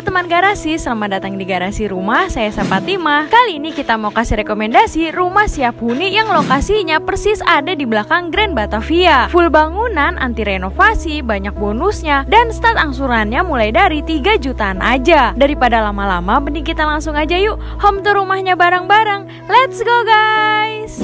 Halo teman garasi, selamat datang di garasi rumah. Saya Fatimah. Kali ini kita mau kasih rekomendasi rumah siap huni yang lokasinya persis ada di belakang Grand Batavia. Full bangunan, anti renovasi, banyak bonusnya, dan start angsurannya mulai dari 3 jutaan aja. Daripada lama-lama, mending kita langsung aja yuk home tour rumahnya bareng-bareng. Let's go guys!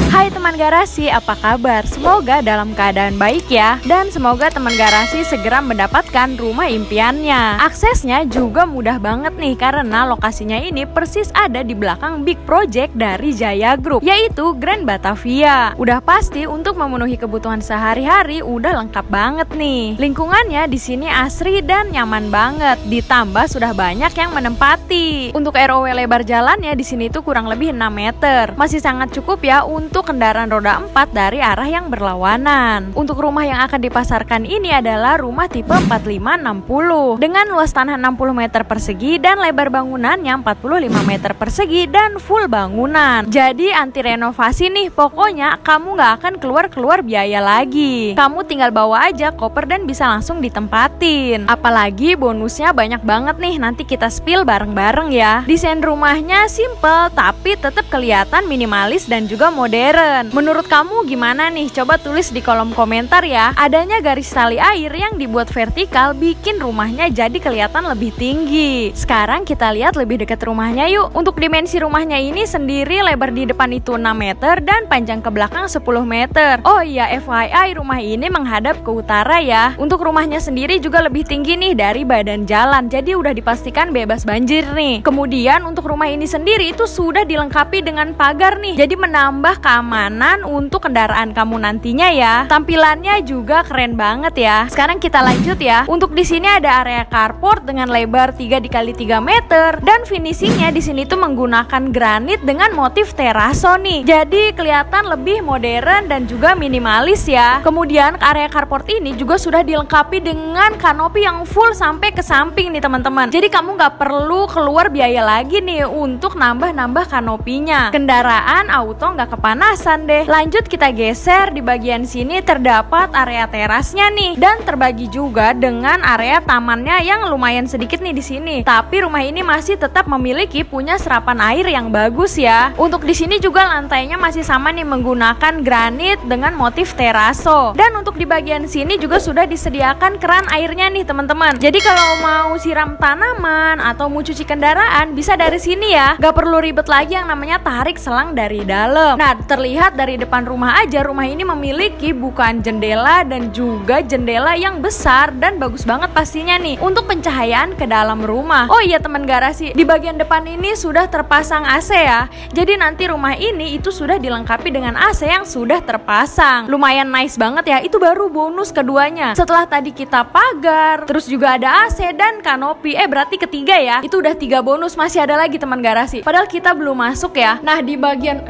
Hai teman garasi, apa kabar? Semoga dalam keadaan baik ya. Dan semoga teman garasi segera mendapatkan rumah impiannya. Aksesnya juga mudah banget nih, karena lokasinya ini persis ada di belakang big project dari Jaya Group, yaitu Grand Batavia. Udah pasti untuk memenuhi kebutuhan sehari-hari udah lengkap banget nih. Lingkungannya di sini asri dan nyaman banget. Ditambah sudah banyak yang menempati. Untuk ROW lebar jalannya di sini tuh kurang lebih 6 meter. Masih sangat cukup ya untuk kendaraan roda 4 dari arah yang berlawanan. Untuk rumah yang akan dipasarkan ini adalah rumah tipe 45-60 dengan luas tanah 60 meter persegi dan lebar bangunannya 45 meter persegi dan full bangunan. Jadi anti renovasi nih, pokoknya kamu nggak akan keluar biaya lagi. Kamu tinggal bawa aja koper dan bisa langsung ditempatin. Apalagi bonusnya banyak banget nih, nanti kita spill bareng-bareng ya. Desain rumahnya simple tapi tetap kelihatan minimalis dan juga modern. Menurut kamu gimana nih? Coba tulis di kolom komentar ya. Adanya garis tali air yang dibuat vertikal bikin rumahnya jadi kelihatan lebih tinggi. Sekarang kita lihat lebih dekat rumahnya yuk. Untuk dimensi rumahnya ini sendiri, lebar di depan itu 6 meter dan panjang ke belakang 10 meter. Oh iya, FYI rumah ini menghadap ke utara ya. Untuk rumahnya sendiri juga lebih tinggi nih dari badan jalan, jadi udah dipastikan bebas banjir nih. Kemudian untuk rumah ini sendiri itu sudah dilengkapi dengan pagar nih, jadi menambah keamanan untuk kendaraan kamu nantinya ya. Tampilannya juga keren banget ya. Sekarang kita lanjut ya. Untuk di sini ada area carport dengan lebar 3x3 meter dan finishingnya di sini tuh menggunakan granit dengan motif teraso nih. Jadi kelihatan lebih modern dan juga minimalis ya. Kemudian area carport ini juga sudah dilengkapi dengan kanopi yang full sampai ke samping nih teman-teman. Jadi kamu nggak perlu keluar biaya lagi nih untuk nambah kanopinya. Kendaraan auto nggak kepanasan deh. Lanjut kita geser, di bagian sini terdapat area terasnya nih dan terbagi juga dengan area tamannya yang lumayan sedikit nih di sini. Tapi rumah ini masih tetap memiliki punya serapan air yang bagus ya. Untuk di sini juga lantainya masih sama nih menggunakan granit dengan motif teraso. Dan untuk di bagian sini juga sudah disediakan keran airnya nih teman-teman. Jadi kalau mau siram tanaman atau mau cuci kendaraan bisa dari sini ya. Gak perlu ribet lagi yang namanya tarik selang dari dalam. Nah, terlihat dari depan rumah aja, rumah ini memiliki bukaan jendela dan juga jendela yang besar dan bagus banget pastinya nih untuk pencahayaan ke dalam rumah. Oh iya teman garasi, di bagian depan ini sudah terpasang AC ya. Jadi nanti rumah ini itu sudah dilengkapi dengan AC yang sudah terpasang. Lumayan nice banget ya, itu baru bonus keduanya. Setelah tadi kita pagar, terus juga ada AC dan kanopi. Berarti ketiga ya, itu udah 3 bonus, masih ada lagi teman garasi. Padahal kita belum masuk ya. Nah di bagian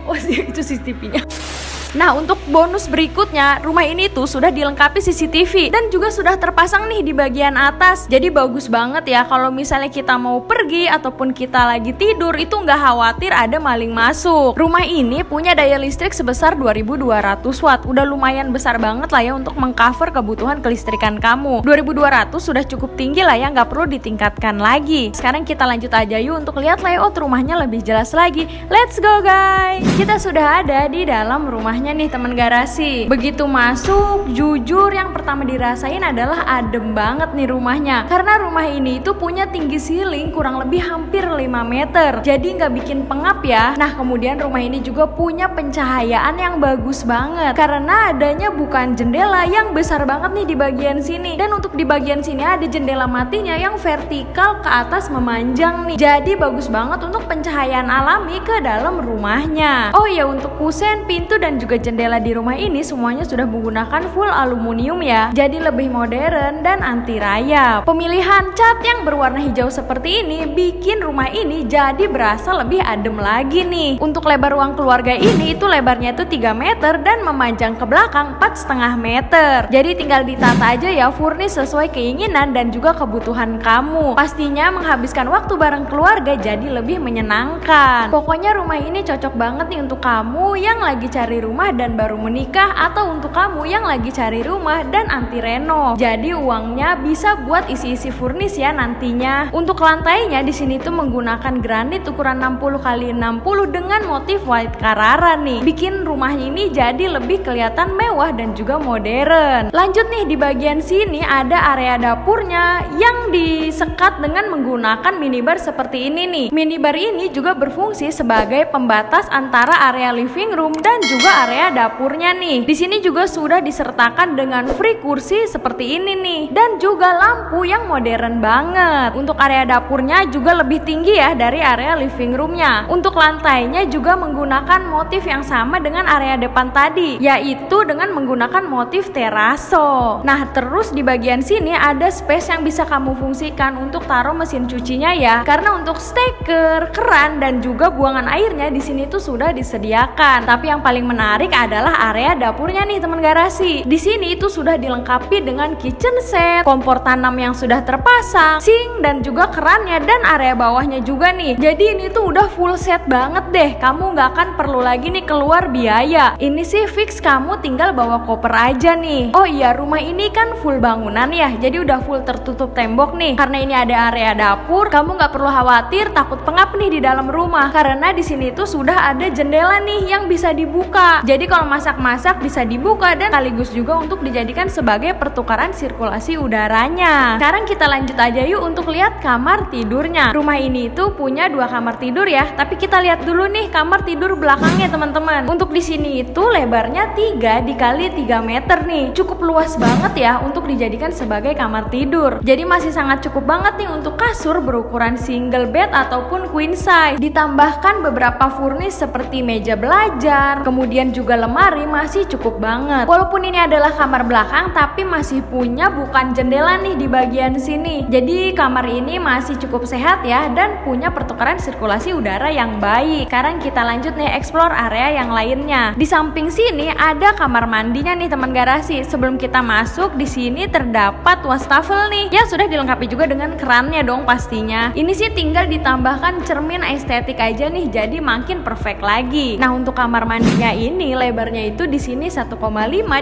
oh itu CCTV-nya. Nah untuk bonus berikutnya, rumah ini tuh sudah dilengkapi CCTV dan juga sudah terpasang nih di bagian atas. Jadi bagus banget ya kalau misalnya kita mau pergi ataupun kita lagi tidur itu nggak khawatir ada maling masuk. Rumah ini punya daya listrik sebesar 2200 watt. Udah lumayan besar banget lah ya untuk mengcover kebutuhan kelistrikan kamu. 2200 sudah cukup tinggi lah ya, nggak perlu ditingkatkan lagi. Sekarang kita lanjut aja yuk untuk lihat layout rumahnya lebih jelas lagi. Let's go guys. Kita sudah ada di dalam rumahnya nih teman garasi. Begitu masuk, jujur yang pertama dirasain adalah adem banget nih rumahnya. Karena rumah ini itu punya tinggi ceiling kurang lebih hampir 5 meter. Jadi nggak bikin pengap ya. Nah kemudian rumah ini juga punya pencahayaan yang bagus banget karena adanya bukan jendela yang besar banget nih di bagian sini. Dan untuk di bagian sini ada jendela matinya yang vertikal ke atas memanjang nih. Jadi bagus banget untuk pencahayaan alami ke dalam rumahnya. Oh ya, untuk kusen, pintu dan juga juga jendela di rumah ini semuanya sudah menggunakan full aluminium ya. Jadi lebih modern dan anti rayap. Pemilihan cat yang berwarna hijau seperti ini bikin rumah ini jadi berasa lebih adem lagi nih. Untuk lebar ruang keluarga ini itu lebarnya itu 3 meter dan memanjang ke belakang 4,5 meter. Jadi tinggal ditata aja ya furnish sesuai keinginan dan juga kebutuhan kamu. Pastinya menghabiskan waktu bareng keluarga jadi lebih menyenangkan. Pokoknya rumah ini cocok banget nih untuk kamu yang lagi cari rumah dan baru menikah, atau untuk kamu yang lagi cari rumah dan anti reno. Jadi uangnya bisa buat isi-isi furnish ya nantinya. Untuk lantainya di sini tuh menggunakan granit ukuran 60x60 dengan motif white Carrara nih. Bikin rumahnya ini jadi lebih kelihatan mewah dan juga modern. Lanjut nih, di bagian sini ada area dapurnya yang disekat dengan menggunakan minibar seperti ini nih. Minibar ini juga berfungsi sebagai pembatas antara area living room dan juga area dapurnya nih. Di sini juga sudah disertakan dengan free kursi seperti ini nih dan juga lampu yang modern banget. Untuk area dapurnya juga lebih tinggi ya dari area living roomnya. Untuk lantainya juga menggunakan motif yang sama dengan area depan tadi, yaitu dengan menggunakan motif teraso. Nah, terus di bagian sini ada space yang bisa kamu fungsikan untuk taruh mesin cucinya ya. Karena untuk steker, keran dan juga buangan airnya di sini tuh sudah disediakan. Tapi yang paling menarik adalah area dapurnya nih teman garasi. Di sini itu sudah dilengkapi dengan kitchen set, kompor tanam yang sudah terpasang, sink dan juga kerannya dan area bawahnya juga nih. Jadi ini tuh udah full set banget deh. Kamu nggak akan perlu lagi nih keluar biaya. Ini sih fix kamu tinggal bawa koper aja nih. Oh iya, rumah ini kan full bangunan ya. Jadi udah full tertutup tembok nih. Karena ini ada area dapur, kamu nggak perlu khawatir takut pengap nih di dalam rumah. Karena di sini tuh sudah ada jendela nih yang bisa dibuka. Jadi kalau masak-masak bisa dibuka dan sekaligus juga untuk dijadikan sebagai pertukaran sirkulasi udaranya. Sekarang kita lanjut aja yuk untuk lihat kamar tidurnya. Rumah ini tuh punya 2 kamar tidur ya. Tapi kita lihat dulu nih kamar tidur belakangnya teman-teman. Untuk di sini itu lebarnya 3 dikali 3 meter nih. Cukup luas banget ya untuk dijadikan sebagai kamar tidur. Jadi masih sangat cukup banget nih untuk kasur berukuran single bed ataupun queen size. Ditambahkan beberapa furnish seperti meja belajar, kemudian juga lemari masih cukup banget. Walaupun ini adalah kamar belakang tapi masih punya bukan jendela nih di bagian sini. Jadi kamar ini masih cukup sehat ya dan punya pertukaran sirkulasi udara yang baik. Sekarang kita lanjut nih explore area yang lainnya. Di samping sini ada kamar mandinya nih teman garasi. Sebelum kita masuk di sini terdapat wastafel nih yang sudah dilengkapi juga dengan kerannya dong pastinya. Ini sih tinggal ditambahkan cermin estetik aja nih jadi makin perfect lagi. Nah, untuk kamar mandinya ini lebarnya itu di sini 1,5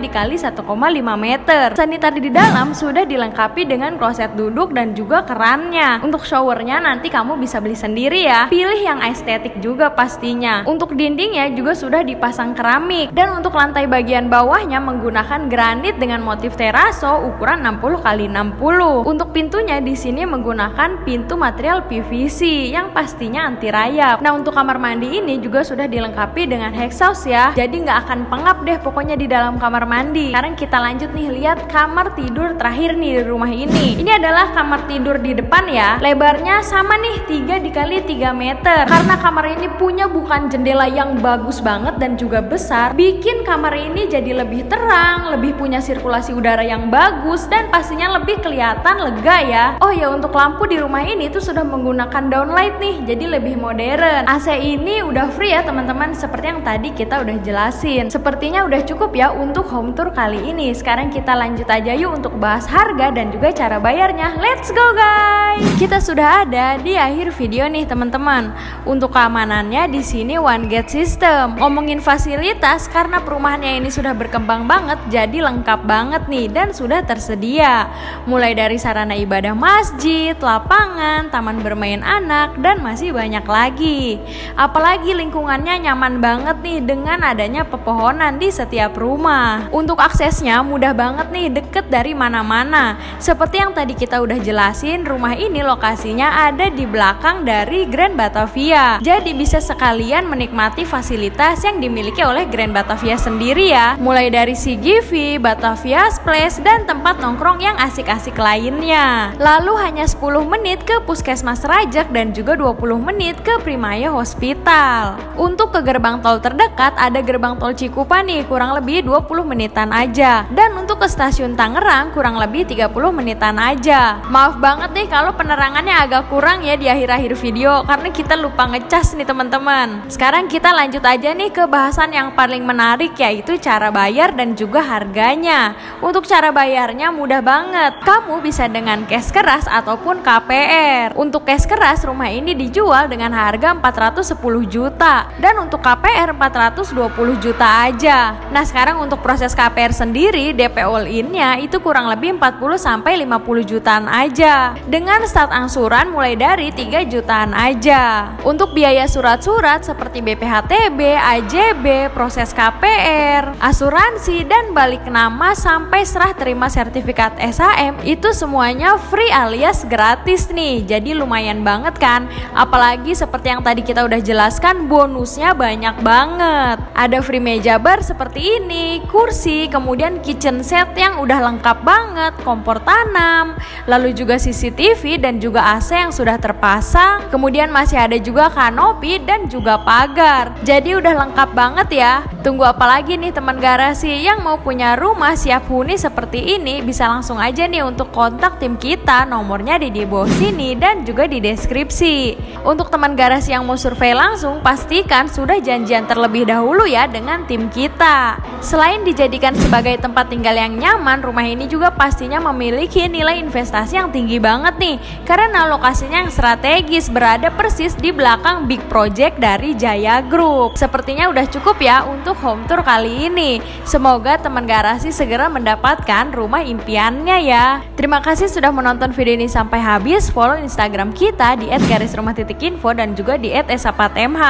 dikali 1,5 meter. Sanitari di dalam sudah dilengkapi dengan kloset duduk dan juga kerannya. Untuk showernya nanti kamu bisa beli sendiri ya. Pilih yang estetik juga pastinya. Untuk dindingnya juga sudah dipasang keramik dan untuk lantai bagian bawahnya menggunakan granit dengan motif teraso ukuran 60x60. Untuk pintunya di sini menggunakan pintu material PVC yang pastinya anti rayap. Nah, untuk kamar mandi ini juga sudah dilengkapi dengan exhaust ya. Jadi nggak akan pengap deh pokoknya di dalam kamar mandi. Sekarang kita lanjut nih lihat kamar tidur terakhir nih di rumah ini. Ini adalah kamar tidur di depan ya. Lebarnya sama nih 3 dikali 3 meter. Karena kamar ini punya bukan jendela yang bagus banget dan juga besar, bikin kamar ini jadi lebih terang, lebih punya sirkulasi udara yang bagus dan pastinya lebih kelihatan lega ya. Oh ya, untuk lampu di rumah ini tuh sudah menggunakan downlight nih, jadi lebih modern. AC ini udah free ya teman-teman, seperti yang tadi kita udah jelasin. Sepertinya udah cukup ya untuk home tour kali ini. Sekarang kita lanjut aja yuk untuk bahas harga dan juga cara bayarnya. Let's go guys. Kita sudah ada di akhir video nih teman-teman. Untuk keamanannya di sini one gate system. Ngomongin fasilitas, karena perumahannya ini sudah berkembang banget, jadi lengkap banget nih dan sudah tersedia. Mulai dari sarana ibadah masjid, lapangan, taman bermain anak, dan masih banyak lagi. Apalagi lingkungannya nyaman banget nih dengan adanya pepohonan di setiap rumah. Untuk aksesnya mudah banget nih, deket dari mana-mana. Seperti yang tadi kita udah jelasin, rumah ini lokasinya ada di belakang dari Grand Batavia. Jadi bisa sekalian menikmati fasilitas yang dimiliki oleh Grand Batavia sendiri ya. Mulai dari CGV, Batavia Place, dan tempat nongkrong yang asik-asik lainnya. Lalu hanya 10 menit ke Puskesmas Rajak dan juga 20 menit ke Primaya Hospital. Untuk ke gerbang tol terdekat ada gerbang gerbang tol Cikupa nih kurang lebih 20 menitan aja. Dan untuk ke stasiun Tangerang kurang lebih 30 menitan aja. Maaf banget nih kalau penerangannya agak kurang ya di akhir-akhir video karena kita lupa ngecas nih teman-teman. Sekarang kita lanjut aja nih ke bahasan yang paling menarik, yaitu cara bayar dan juga harganya. Untuk cara bayarnya mudah banget. Kamu bisa dengan cash keras ataupun KPR. Untuk cash keras rumah ini dijual dengan harga 410 juta dan untuk KPR 420 juta aja. Nah, sekarang untuk proses KPR sendiri DP all in-nya itu kurang lebih 40 sampai 50 jutaan aja. Dengan start angsuran mulai dari 3 jutaan aja. Untuk biaya surat-surat seperti BPHTB, AJB, proses KPR, asuransi dan balik nama sampai serah terima sertifikat SHM itu semuanya free alias gratis nih. Jadi lumayan banget kan? Apalagi seperti yang tadi kita udah jelaskan, bonusnya banyak banget. Ada free meja bar seperti ini, kursi, kemudian kitchen set yang udah lengkap banget, kompor tanam, lalu juga CCTV dan juga AC yang sudah terpasang. Kemudian masih ada juga kanopi dan juga pagar. Jadi udah lengkap banget ya. Tunggu apa lagi nih teman garasi yang mau punya rumah siap huni seperti ini, bisa langsung aja nih untuk kontak tim kita. Nomornya di bawah sini dan juga di deskripsi. Untuk teman garasi yang mau survei langsung, pastikan sudah janjian terlebih dahulu ya dengan tim kita. Selain dijadikan sebagai tempat tinggal yang nyaman, rumah ini juga pastinya memiliki nilai investasi yang tinggi banget nih, karena lokasinya yang strategis berada persis di belakang big project dari Jaya Group. Sepertinya udah cukup ya untuk home tour kali ini. Semoga teman garasi segera mendapatkan rumah impiannya ya. Terima kasih sudah menonton video ini sampai habis. Follow Instagram kita di @garisrumah_info dan juga di @esapatmh.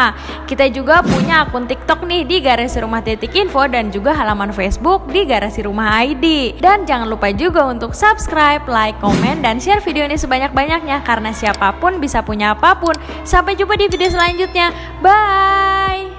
Kita juga punya akun TikTok nih di garisrumah_info dan juga halaman Facebook di Garasi Rumah ID. Dan jangan lupa juga untuk subscribe, like, komen, dan share video ini sebanyak-banyaknya karena siapapun bisa punya apapun. Sampai jumpa di video selanjutnya. Bye.